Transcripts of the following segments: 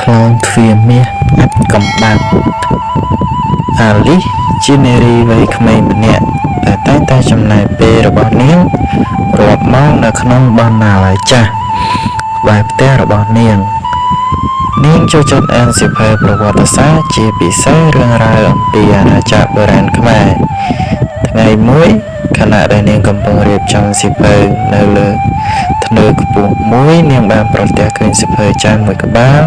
คลองទ្វារមាសអាចកំបាំងអាលីសជានារីវ័យក្មេងម្នាក់ដែលតែងតែចំណាយពេលរបស់នាងរាប់ម៉ោងនៅក្នុងបណ្ណាល័យចាស់ក្បែរផ្ទះរបស់នាងចូលចិត្តអានសៀវភៅប្រវត្តិសាស្ត្រជាពិសេសរឿងរ៉ាវអំពីអាណាចក្របុរាណខ្មែរថ្ងៃមួយខណៈដែលនាងកំពុងរៀបចំសៀវភៅនៅលើធ្នើខ្ពស់មួយនាងបានប្រទះឃើញសៀវភៅចាស់មួយក្បាល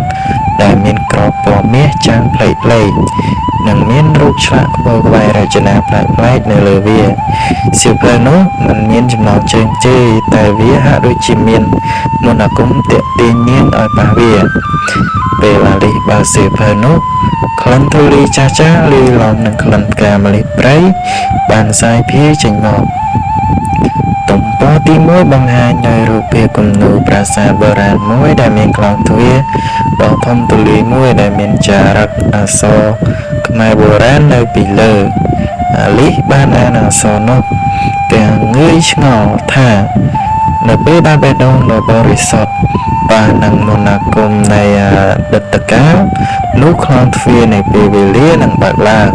ដែលមានក្របពណ៌មាសចាំងប្លែកៗនិងមានរូបឆ្លាក់ក្បូរក្បាច់រចនាប្លែកៗនៅលើវាសៀវភៅនោះមិនមានចំណងជើងទេតែវាហាក់ដូចជាមានមន្តអាគមទាក់ទាញនាងឲ្យប៉ះវាពេលអាលីសបើកសៀវភៅនោះក្លិនធូលីចាស់ៗលាយឡំនឹងក្លិនផ្កាម្លិះព្រៃបានសាយភាយចេញមកទំព័រទី1បង្ហាញនៅរូបភាពគំនូរប្រាសាទបុរាណមួយដែលមានក្លោងទ្វារដ៏ធំទូលាយមួយដែលមានចារឹកអក្សរខ្មែរបុរាណនៅពីលើអាលីសបានអានអក្សរនោះទាំងងឿយឆ្ងល់ថានៅពេលដែលបេះដូងដ៏បរិសុទ្ធបាននឹងមន្តអាគមនៃអតីតកាលនោះក្លោងទ្វារនៃពេលវេលានឹងបើកឡើង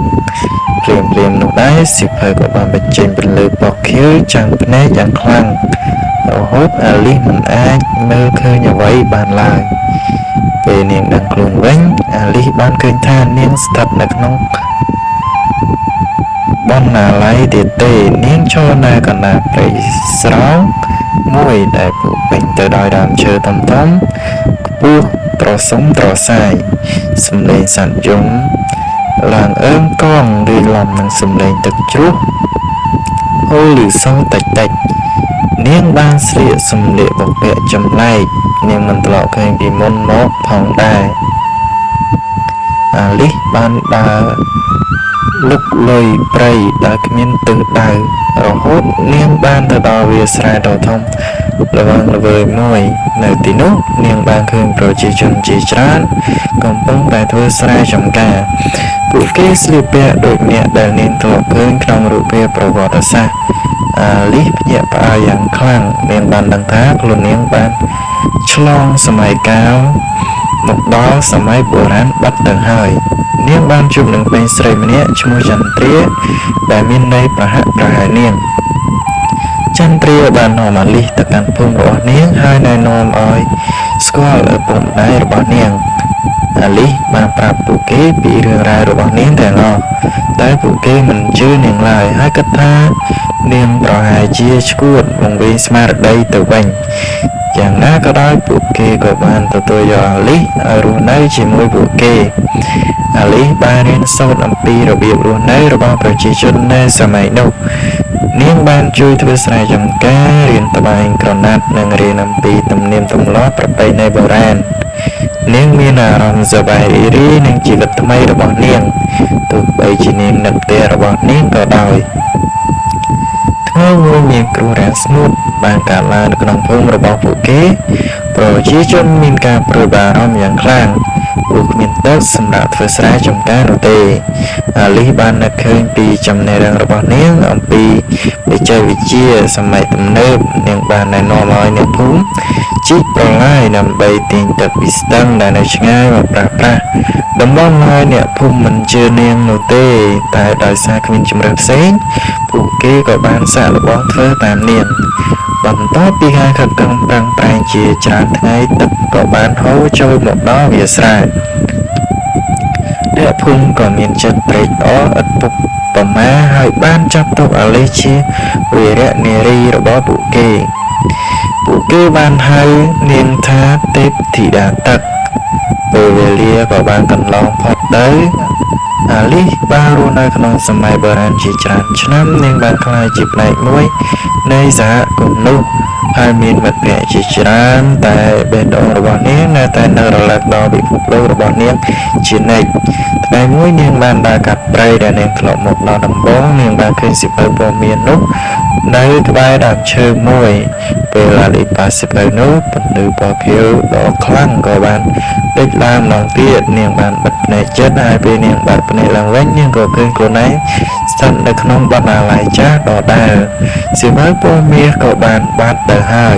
ភ្លាមនោះដែរសៀវភៅក៏បានបញ្ចេញពន្លឺពណ៌ខៀវចាំងភ្នែកយ៉ាងខ្លាំងរហូតអាលីសមិនអាចមើលឃើញអ្វីបានឡើយពេលនាងដឹងខ្លួនវិញអាលីសបានឃើញថានាងស្ថិតនៅក្នុងបណ្ណាល័យទៀតទេនាងចូលនៅកណ្ដាលព្រៃស្រោងមួយដែលពោរពេញទៅដោយដើមឈើធំៗខ្ពស់ត្រសុំត្រសាយសំឡេងសត្វយំឡើងអើមកងឬឡំនឹងសំឡេងទឹកជ្រោះហូរឮសូរតិចនាងបានស្លៀកសម្លៀកបំពាក់ចម្លែកនាងមិនធ្លាប់ឃើញពីមុនមកផងដែរអាលីសបានដើរលុកលុយព្រៃដែលគ្មានទិសដៅរហូតនាងបានទៅដល់វាលស្រែដ៏ធំល្វឹងល្វើយមួយនៅទីនោះនាងបានឃើញប្រជាជនជាច្រើនកំពុងតែធ្វើស្រែចម្ការពួកគេស្លៀកពាក់ដូចអ្នកដែលនាងធ្លាប់ឃើញក្នុងរូបភាពប្រវត្តិសាស្ត្រអាលីសភ្ញាក់ផ្អើលយ៉ាងខ្លាំងនាងបានដឹងថាខ្លួននាងបានឆ្លងសម័យកាលមកដល់សម័យបុរាណបាត់ទៅហើយនាងបានជួបនឹងក្មេងស្រីម្នាក់ឈ្មោះចន្ទ្រាដែលមានន័យប្រហាក់ប្រហែលនាងចន្ទ្រាបាននាំអាលីសទៅកាន់ភូមិរបស់នាងហើយណែនាំឲ្យស្គាល់ឪពុកម្ដាយរបស់នាងអាលីសបានប្រាប់ពួកគេពីរឿងរ៉ាវរបស់នាងទាំងអស់តែពួកគេមិនជឿនាងឡើយហើយគិតថានាងប្រហែលជាឈួតវង្វេងស្មារតីទៅវិញយ៉ាងណាក៏ដោយពួកគេក៏បានទទួលយកអាលីសឲ្យរស់នៅជាមួយពួកគេអាលីសបានរៀនសូត្រអំពីរបៀបរស់នៅរបស់ប្រជាជននៅសម័យនោះនាងបានជួយធ្វើស្រែចម្ការរៀនត្បាញក្រណាត់និងរៀនអំពីទំនៀមទម្លាប់ប្រពៃណីបុរាណនាងមានអារម្មណ៍សប្បាយរីករាយនឹងជីវិតថ្មីរបស់នាងទោះបីជានាងនឹកផ្ទះរបស់នាងក៏ដោយថ្ងៃមួយមានគ្រោះរាំងស្ងួតបានកើតឡើងនៅក្នុងភូមិរបស់ពួកគេប្រជាជនមានការព្រួយបារម្ភយ៉ាងខ្លាំងពួកគ្មានទឹកសម្រាប់ធ្វើស្រែចម្ការនោះទេអាលីសបាននឹកឃើញពីចំណេះដឹងរបស់នាងអំពីបច្ចេកវិទ្យាសម័យទំនើបនាងបានណែនាំឲ្យអ្នកភូមិជីកប្រឡាយដើម្បីទាញទឹកពីស្ទឹងដែលនៅឆ្ងាយមកប្រើប្រាស់ដំណំឲ្យអ្នកភូមិមិនជឿនាងនោះទេតែដោយសារគ្មានជំរឿនផ្សេងពួកគេក៏បានសាកល្បងធ្វើតាមនាងបន្ទាប់ពីការខិតខំប្រឹងប្រែងជាច្រើនថ្ងៃទឹកក៏បានហូរចូលមកដល់វាលស្រែអ្នកភូមិក៏មានចិត្តត្រេកអរឥតពុកប្រមាហើយបានចាត់ទុកអាលីសជាវីរនារីរបស់ពួកគេបានហៅនាងថាទេពធីតាទឹកពេលវេលាក៏បានកន្លងផុតទៅអាលីសបានរស់នៅក្នុងសម័យបុរាណជាច្រើនឆ្នាំនាងបានក្លាយជាផ្នែកមួយនៃសហគមន៍នោះហើយមានមិត្តភក្តិជាច្រើនតែបេះដូងរបស់នាងនៅតែនៅរលឹកដល់ពិភពលោករបស់នាងជានិច្ចថ្ងៃមួយនាងបានដើរកាត់ព្រៃដែលនាងធ្លាប់មកដល់ដំបូងនាងបានឃើញសៀវភៅពណ៌មាសនោះនៅក្បែរដើមឈើមួយពេលអាលីសប៉ះសៀវភៅនោះពន្លឺពណ៌ខៀវដ៏ខ្លាំងក៏បានលេចឡើងម្ដងទៀតនាងបានបិទភ្នែកជិតហើយពេលនាងបាត់ភ្នែកឡើងវិញនាងក៏ឃើញខ្លួនឯងស្ថិតនៅក្នុងបណ្ណាល័យចាស់ដដែលសៀវភៅពណ៌មាសក៏បានបាត់ទៅហើយ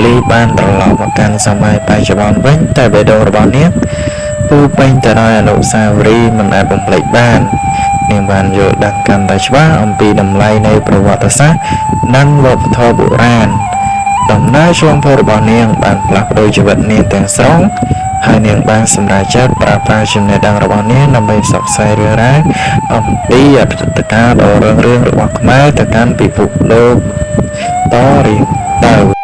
លីបានត្រឡប់មកកាន់សម័យបច្ចុប្បន្នវិញតែបេះដូងរបស់នាងពោរពេញទៅដោយអនុស្សាវរីយ៍មិនអាចបំភ្លេចបាននាងបានយល់ដឹងកាន់តែច្បាស់អំពីតម្លៃនៃប្រវត្តិសាស្ត្រនិងវប្បធម៌បុរាណដំណើរឆ្លងភពរបស់នាងបានផ្លាស់ប្ដូរជីវិតនាងទាំងស្រុងហើយនាងបានសម្រេចចិត្តប្រើប្រាស់ចំណេះដឹងរបស់នាងដើម្បីផ្សព្វផ្សាយរឿងរ៉ាវអំពីអតីតកាលដ៏រុងរឿងរបស់ខ្មែរទៅកាន់ពិភពលោកតរៀងទៅ